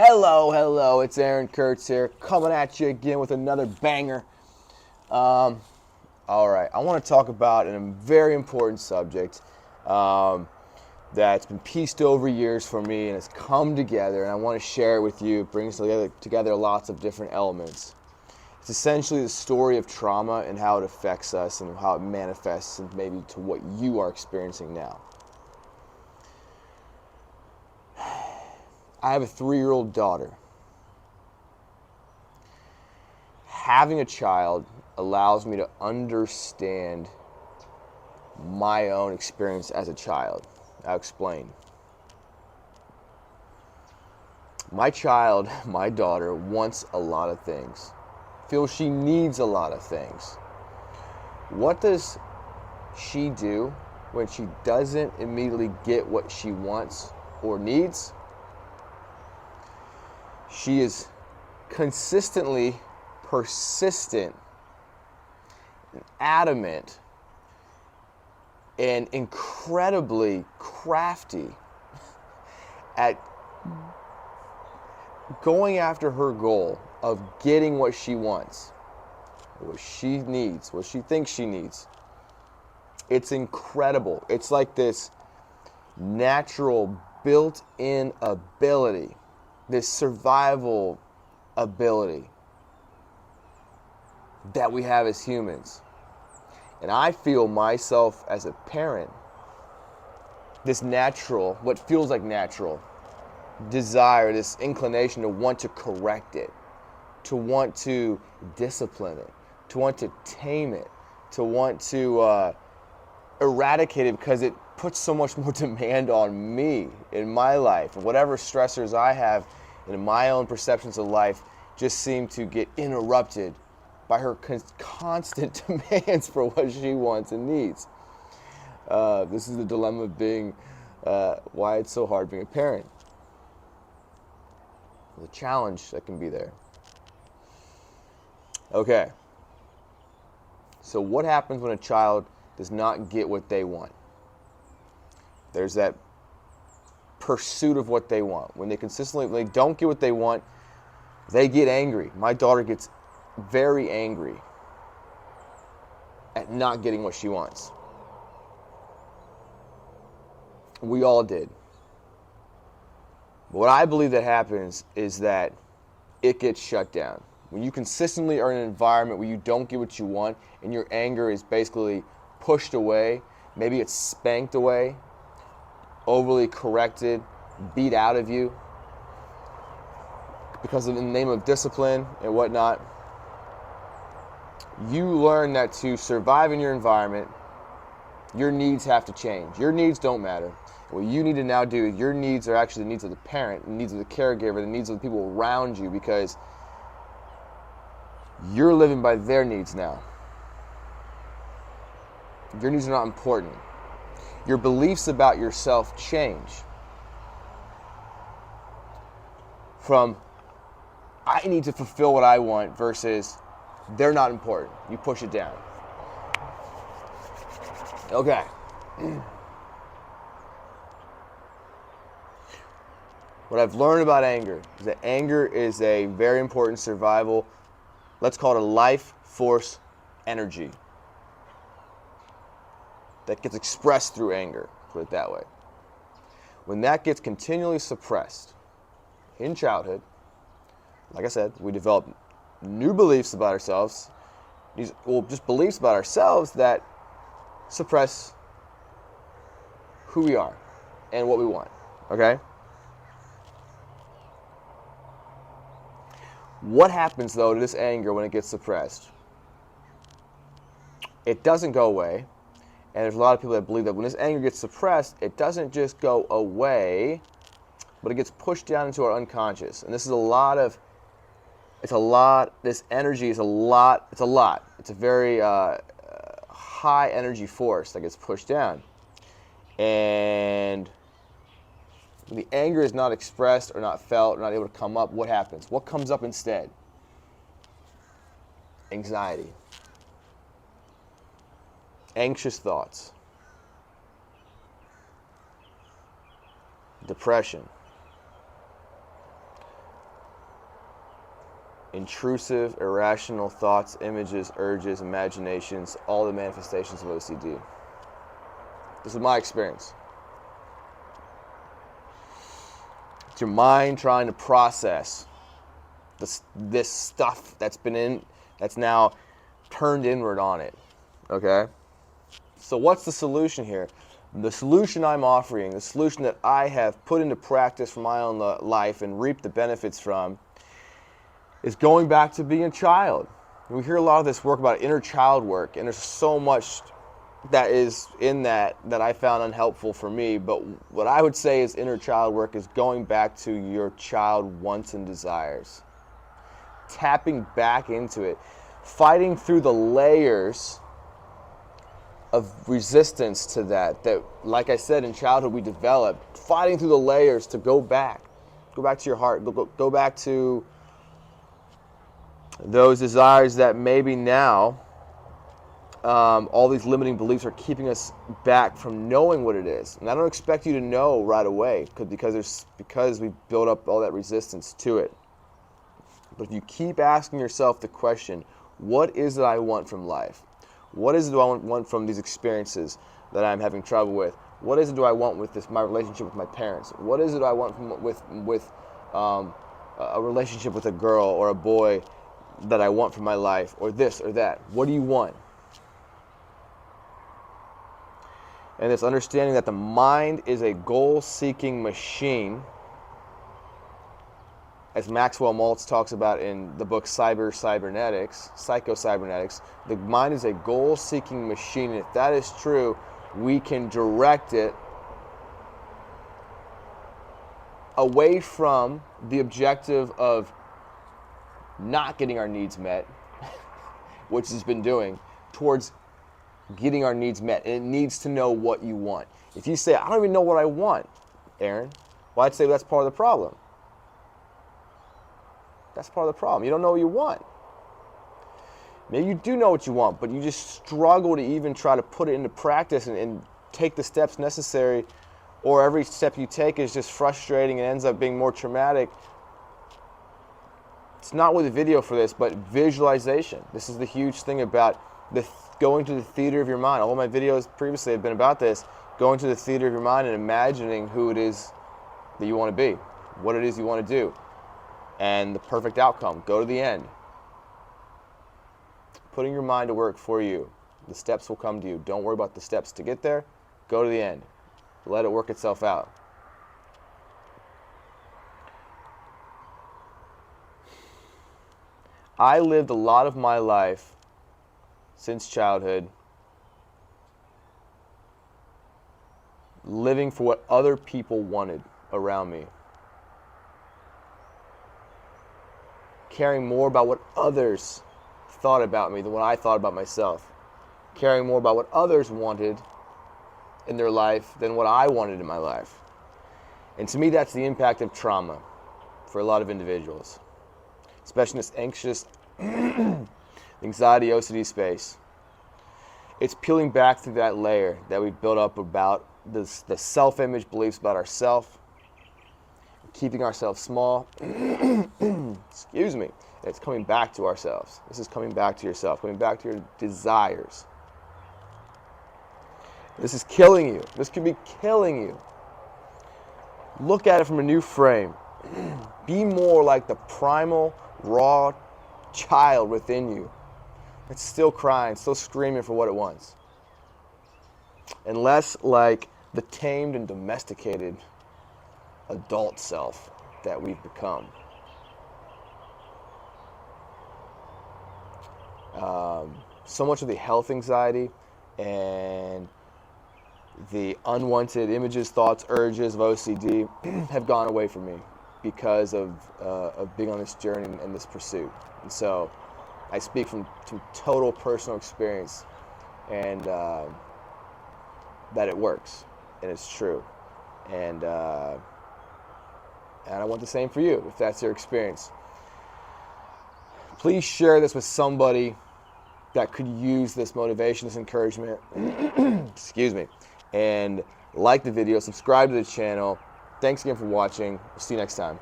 Hello, it's Aaron Kurtz here, coming at you again with another banger. Um, all right, I want to talk about a very important subject that's been pieced over years for me and has come together, and I want to share it with you. It brings together lots of different elements. It's essentially the story of trauma and how it affects us and how it manifests and maybe to what you are experiencing now. I have a 3-year-old daughter. Having a child allows me to understand my own experience as a child. I'll explain. My child, my daughter, wants a lot of things, feels she needs a lot of things. What does she do when she doesn't immediately get what she wants or needs? She is consistently persistent, adamant, and incredibly crafty at going after her goal of getting what she wants, what she needs, what she thinks she needs. It's incredible. It's like this natural built-in ability, this survival ability that we have as humans. And I feel myself as a parent, this natural, what feels like natural desire, this inclination to want to correct it, to want to discipline it, to want to tame it, to want to eradicate it because it puts so much more demand on me in my life. And whatever stressors I have in my own perceptions of life just seem to get interrupted by her constant demands for what she wants and needs. This is the dilemma of being, why it's so hard being a parent. The challenge that can be there. Okay, so what happens when a child does not get what they want? There's that pursuit of what they want. When they don't get what they want, they get angry. My daughter gets very angry at not getting what she wants. We all did. What I believe that happens is that it gets shut down. When you consistently are in an environment where you don't get what you want and your anger is basically pushed away, maybe it's spanked away, overly corrected, beat out of you because in the name of discipline and whatnot, you learn that to survive in your environment, your needs have to change. Your needs don't matter. What you need to now do, your needs are actually the needs of the parent, the needs of the caregiver, the needs of the people around you, because you're living by their needs now. Your needs are not important. Your beliefs about yourself change from I need to fulfill what I want versus they're not important. You push it down. Okay. What I've learned about anger is that anger is a very important survival, let's call it a life force energy that gets expressed through anger, put it that way. When that gets continually suppressed in childhood, like I said, we develop new beliefs about ourselves, just beliefs about ourselves that suppress who we are and what we want, okay? What happens, though, to this anger when it gets suppressed? It doesn't go away, and there's a lot of people that believe that when this anger gets suppressed, it doesn't just go away, but it gets pushed down into our unconscious. And this energy is a lot. It's a very high energy force that gets pushed down. And when the anger is not expressed or not felt or not able to come up, what happens? What comes up instead? Anxiety. Anxious thoughts. Depression. intrusive, irrational thoughts, images, urges, imaginations, all the manifestations of OCD. This is my experience. It's your mind trying to process this stuff that's now turned inward on it. Okay? So what's the solution here? The solution I'm offering, the solution that I have put into practice for my own life and reaped the benefits from, is going back to being a child. We hear a lot of this work about inner child work, and there's so much that is in that I found unhelpful for me. But what I would say is inner child work is going back to your child wants and desires. Tapping back into it. Fighting through the layers of resistance to that, like I said, in childhood we developed. Fighting through the layers to go back. Go back to your heart. Go back to those desires that maybe now all these limiting beliefs are keeping us back from knowing what it is. And I don't expect you to know right away because we built up all that resistance to it. But if you keep asking yourself the question, what is it I want from life? What is it I want from these experiences that I'm having trouble with? What is it I want with my relationship with my parents? What is it I want with a relationship with a girl or a boy that I want from my life, or this or that? What do you want? And it's understanding that the mind is a goal-seeking machine, as Maxwell Maltz talks about in the book Psycho-Cybernetics. The mind is a goal-seeking machine, and if that is true, we can direct it away from the objective of not getting our needs met, which it's been doing, towards getting our needs met. And it needs to know what you want. If you say, I don't even know what I want, Aaron, well, I'd say that's part of the problem. That's part of the problem. You don't know what you want. Maybe you do know what you want, but you just struggle to even try to put it into practice and take the steps necessary, or every step you take is just frustrating and ends up being more traumatic. It's not with a video for this, but visualization. This is the huge thing about going to the theater of your mind. All my videos previously have been about this. Going to the theater of your mind and imagining who it is that you want to be, what it is you want to do, and the perfect outcome. Go to the end. Putting your mind to work for you. The steps will come to you. Don't worry about the steps to get there. Go to the end. Let it work itself out. I lived a lot of my life since childhood living for what other people wanted around me. Caring more about what others thought about me than what I thought about myself. Caring more about what others wanted in their life than what I wanted in my life. And to me, that's the impact of trauma for a lot of individuals, especially in this anxious, anxiety, OCD space. It's peeling back through that layer that we've built up about the self-image beliefs about ourselves, keeping ourselves small. Excuse me. It's coming back to ourselves. This is coming back to yourself, coming back to your desires. This is killing you. This could be killing you. Look at it from a new frame. Be more like the primal, raw child within you. It's still crying, still screaming for what it wants. And less like the tamed and domesticated adult self that we've become. So much of the health anxiety and the unwanted images, thoughts, urges of OCD have gone away from me because of being on this journey and this pursuit. And so I speak from total personal experience, and that it works and it's true. And I want the same for you if that's your experience. Please share this with somebody that could use this motivation, this encouragement. Excuse me. And like the video, subscribe to the channel. Thanks again for watching. We'll see you next time.